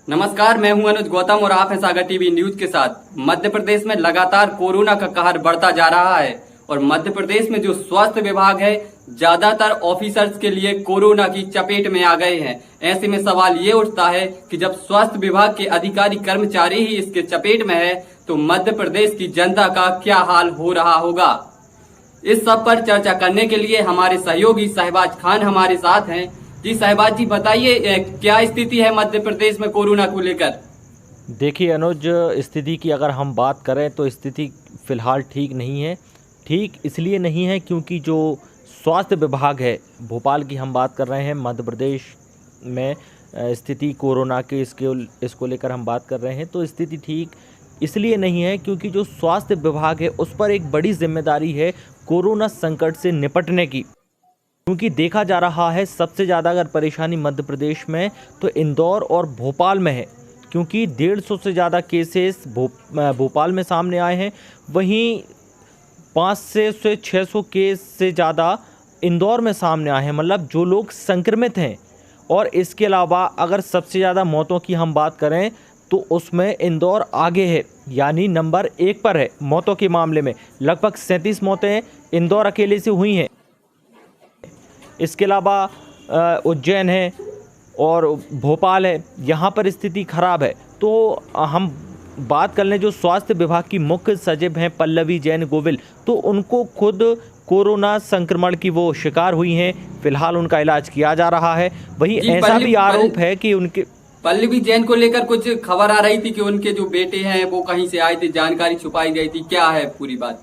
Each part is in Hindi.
नमस्कार, मैं हूं अनुज गौतम और आप हैं सागर टीवी न्यूज के साथ। मध्य प्रदेश में लगातार कोरोना का कहर बढ़ता जा रहा है और मध्य प्रदेश में जो स्वास्थ्य विभाग है ज्यादातर ऑफिसर्स के लिए कोरोना की चपेट में आ गए हैं। ऐसे में सवाल ये उठता है कि जब स्वास्थ्य विभाग के अधिकारी कर्मचारी ही इसके चपेट में है तो मध्य प्रदेश की जनता का क्या हाल हो रहा होगा। इस सब पर चर्चा करने के लिए हमारे सहयोगी शहबाज खान हमारे साथ हैं। जी शहबाज जी, बताइए क्या स्थिति है मध्य प्रदेश में कोरोना को लेकर। देखिए अनुज, स्थिति की अगर हम बात करें तो स्थिति फ़िलहाल ठीक नहीं है। ठीक इसलिए नहीं है क्योंकि जो स्वास्थ्य विभाग है, भोपाल की हम बात कर रहे हैं, मध्य प्रदेश में स्थिति कोरोना के इसको लेकर हम बात कर रहे हैं, तो स्थिति ठीक इसलिए नहीं है क्योंकि जो स्वास्थ्य विभाग है उस पर एक बड़ी जिम्मेदारी है कोरोना संकट से निपटने की। क्योंकि देखा जा रहा है सबसे ज़्यादा अगर परेशानी मध्य प्रदेश में तो इंदौर और भोपाल में है, क्योंकि 150 से ज़्यादा केसेस भोपाल में सामने आए हैं। वहीं 500 से 600 केस से ज़्यादा इंदौर में सामने आए हैं, मतलब जो लोग संक्रमित हैं। और इसके अलावा अगर सबसे ज़्यादा मौतों की हम बात करें तो उसमें इंदौर आगे है, यानी नंबर 1 पर है मौतों के मामले में। लगभग 37 मौतें इंदौर अकेले से हुई हैं। इसके अलावा उज्जैन है और भोपाल है, यहाँ पर स्थिति खराब है। तो हम बात कर लें जो स्वास्थ्य विभाग की मुख्य सचिव हैं पल्लवी जैन गोविल, तो उनको खुद कोरोना संक्रमण की वो शिकार हुई हैं। फिलहाल उनका इलाज किया जा रहा है। वहीं ऐसा भी आरोप है कि उनके पल्लवी जैन को लेकर कुछ खबर आ रही थी कि उनके जो बेटे हैं वो कहीं से आए थे, जानकारी छुपाई गई थी। क्या है पूरी बात?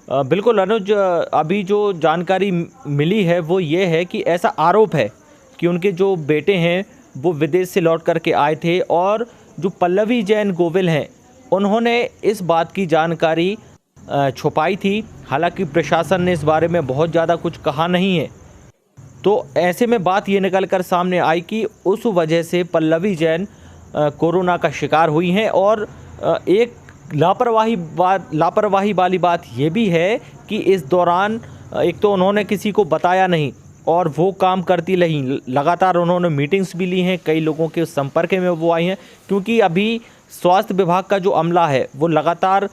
बिल्कुल अनुज, अभी जो जानकारी मिली है वो ये है कि ऐसा आरोप है कि उनके जो बेटे हैं वो विदेश से लौट करके आए थे और जो पल्लवी जैन गोविल हैं उन्होंने इस बात की जानकारी छुपाई थी। हालांकि प्रशासन ने इस बारे में बहुत ज़्यादा कुछ कहा नहीं है। तो ऐसे में बात ये निकल कर सामने आई कि उस वजह से पल्लवी जैन कोरोना का शिकार हुई हैं। और एक लापरवाही वाली बात ये भी है कि इस दौरान एक तो उन्होंने किसी को बताया नहीं और वो काम करती रही। लगातार उन्होंने मीटिंग्स भी ली हैं, कई लोगों के संपर्क में वो आई हैं, क्योंकि अभी स्वास्थ्य विभाग का जो अमला है वो लगातार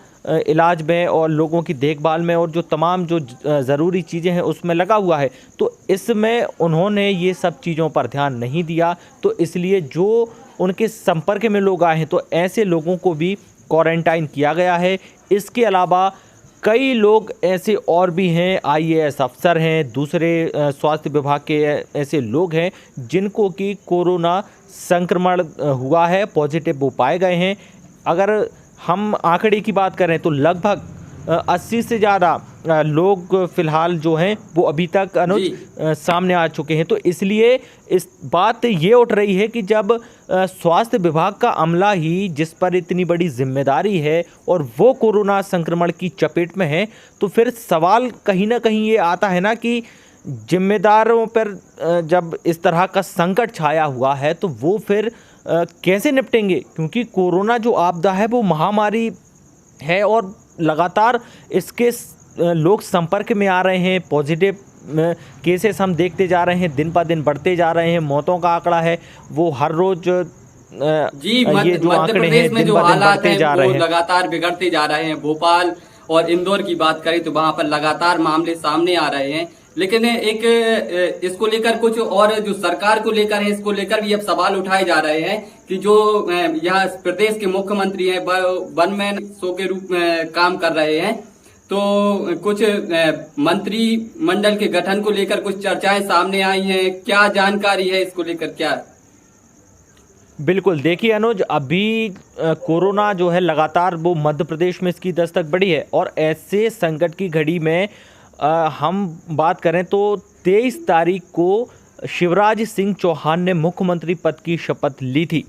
इलाज में और लोगों की देखभाल में और जो तमाम जो ज़रूरी चीज़ें हैं उसमें लगा हुआ है। तो इसमें उन्होंने ये सब चीज़ों पर ध्यान नहीं दिया। तो इसलिए जो उनके संपर्क में लोग आए हैं तो ऐसे लोगों को भी क्वारंटाइन किया गया है। इसके अलावा कई लोग ऐसे और भी हैं, आईएएस अफसर हैं, दूसरे स्वास्थ्य विभाग के ऐसे लोग हैं जिनको कि कोरोना संक्रमण हुआ है, पॉजिटिव वो पाए गए हैं। अगर हम आंकड़े की बात करें तो लगभग 80 से ज़्यादा लोग फ़िलहाल जो हैं वो अभी तक अनुज सामने आ चुके हैं। तो इसलिए इस बात ये उठ रही है कि जब स्वास्थ्य विभाग का अमला ही जिस पर इतनी बड़ी जिम्मेदारी है और वो कोरोना संक्रमण की चपेट में है, तो फिर सवाल कहीं ना कहीं ये आता है ना कि जिम्मेदारों पर जब इस तरह का संकट छाया हुआ है तो वो फिर कैसे निपटेंगे। क्योंकि कोरोना जो आपदा है वो महामारी है और लगातार इसके लोग संपर्क में आ रहे हैं। पॉजिटिव केसेस हम देखते जा रहे हैं, दिन पर दिन बढ़ते जा रहे हैं। मौतों का आंकड़ा है वो हर रोज ये जो आंकड़े हैं दिन ब दिन बढ़ते जा रहे हैं, लगातार बिगड़ते जा रहे हैं। भोपाल और इंदौर की बात करें तो वहां पर लगातार मामले सामने आ रहे हैं। लेकिन एक इसको लेकर कुछ और जो सरकार को लेकर है, इसको लेकर भी अब सवाल उठाए जा रहे हैं कि जो यहाँ प्रदेश के मुख्यमंत्री हैं वन मैन शो के रूप में काम कर रहे हैं, तो कुछ मंत्री मंडल के गठन को लेकर कुछ चर्चाएं सामने आई हैं। क्या जानकारी है इसको लेकर? क्या बिल्कुल, देखिए अनुज, अभी कोरोना जो है लगातार वो मध्य प्रदेश में इसकी दस्तक बढ़ी है और ऐसे संकट की घड़ी में हम बात करें तो 23 तारीख को शिवराज सिंह चौहान ने मुख्यमंत्री पद की शपथ ली थी।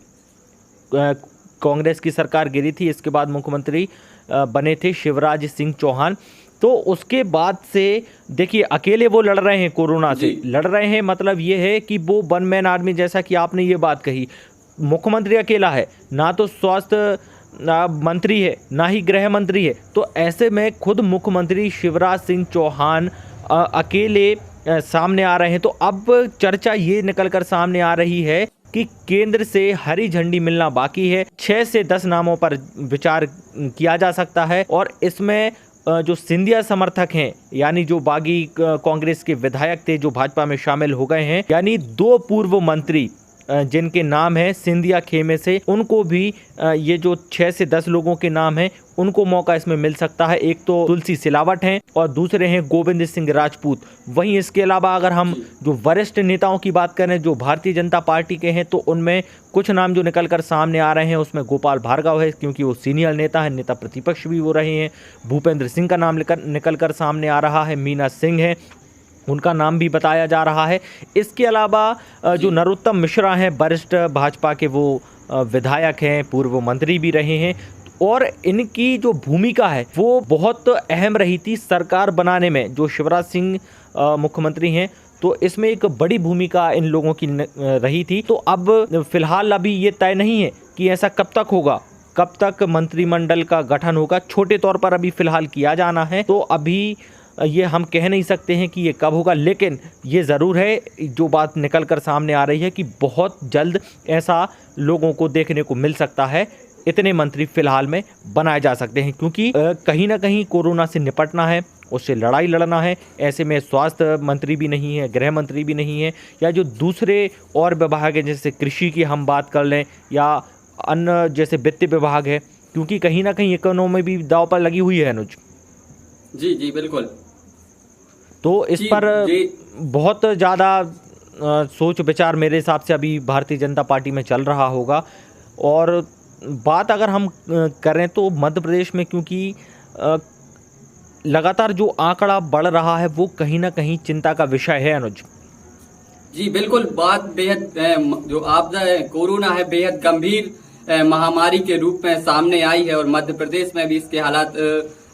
कांग्रेस की सरकार गिरी थी, इसके बाद मुख्यमंत्री बने थे शिवराज सिंह चौहान। तो उसके बाद से देखिए अकेले वो लड़ रहे हैं, कोरोना से लड़ रहे हैं। मतलब ये है कि वो वन मैन आर्मी, जैसा कि आपने ये बात कही, मुख्यमंत्री अकेला है, ना तो स्वास्थ्य मंत्री है ना ही गृह मंत्री है। तो ऐसे में खुद मुख्यमंत्री शिवराज सिंह चौहान अकेले सामने आ रहे हैं। तो अब चर्चा ये निकल कर सामने आ रही है कि केंद्र से हरी झंडी मिलना बाकी है। 6 से 10 नामों पर विचार किया जा सकता है और इसमें जो सिंधिया समर्थक हैं, यानी जो बागी कांग्रेस के विधायक थे जो भाजपा में शामिल हो गए हैं, यानी 2 पूर्व मंत्री जिनके नाम है सिंधिया खेमे से, उनको भी ये जो 6 से 10 लोगों के नाम हैं उनको मौका इसमें मिल सकता है। एक तो तुलसी सिलावट हैं और दूसरे हैं गोविंद सिंह राजपूत। वहीं इसके अलावा अगर हम जो वरिष्ठ नेताओं की बात करें जो भारतीय जनता पार्टी के हैं, तो उनमें कुछ नाम जो निकल कर सामने आ रहे हैं उसमें गोपाल भार्गव है, क्योंकि वो सीनियर नेता है, नेता प्रतिपक्ष भी वो रहे हैं। भूपेंद्र सिंह का नाम निकल कर सामने आ रहा है। मीना सिंह है, उनका नाम भी बताया जा रहा है। इसके अलावा जो नरोत्तम मिश्रा हैं, वरिष्ठ भाजपा के वो विधायक हैं, पूर्व मंत्री भी रहे हैं, और इनकी जो भूमिका है वो बहुत अहम रही थी सरकार बनाने में। जो शिवराज सिंह मुख्यमंत्री हैं, तो इसमें एक बड़ी भूमिका इन लोगों की रही थी। तो अब फिलहाल अभी ये तय नहीं है कि ऐसा कब तक होगा, कब तक मंत्रिमंडल का गठन होगा। छोटे तौर पर अभी फिलहाल किया जाना है, तो अभी ये हम कह नहीं सकते हैं कि ये कब होगा, लेकिन ये ज़रूर है जो बात निकल कर सामने आ रही है कि बहुत जल्द ऐसा लोगों को देखने को मिल सकता है। इतने मंत्री फिलहाल में बनाए जा सकते हैं, क्योंकि कहीं ना कहीं कोरोना से निपटना है, उससे लड़ाई लड़ना है। ऐसे में स्वास्थ्य मंत्री भी नहीं है, गृह मंत्री भी नहीं है, या जो दूसरे और विभाग हैं जैसे कृषि की हम बात कर लें, या अन्य जैसे वित्त विभाग है, क्योंकि कहीं ना कहीं इकोनॉमी भी दांव पर लगी हुई है। अनुज जी जी बिल्कुल। तो इस पर बहुत ज़्यादा सोच विचार मेरे हिसाब से अभी भारतीय जनता पार्टी में चल रहा होगा। और बात अगर हम करें तो मध्य प्रदेश में, क्योंकि लगातार जो आंकड़ा बढ़ रहा है वो कहीं ना कहीं चिंता का विषय है। अनुज जी बिल्कुल, बात बेहद जो आपदा है कोरोना है बेहद गंभीर महामारी के रूप में सामने आई है, और मध्य प्रदेश में भी इसके हालात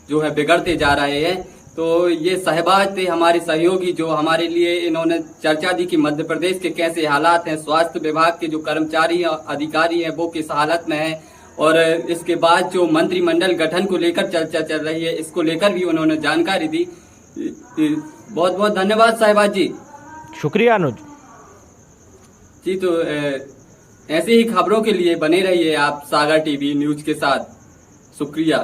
जो है बिगड़ते जा रहे हैं। तो ये शहबाज थे हमारे सहयोगी, जो हमारे लिए इन्होंने चर्चा दी कि मध्य प्रदेश के कैसे हालात हैं, स्वास्थ्य विभाग के जो कर्मचारी अधिकारी हैं वो किस हालत में हैं, और इसके बाद जो मंत्रिमंडल गठन को लेकर चर्चा चल रही है, इसको लेकर भी उन्होंने जानकारी दी। बहुत बहुत धन्यवाद शहबाज जी। शुक्रिया अनुज जी। तो ऐसे ही खबरों के लिए बने रहिए आप सागर टीवी न्यूज के साथ। शुक्रिया।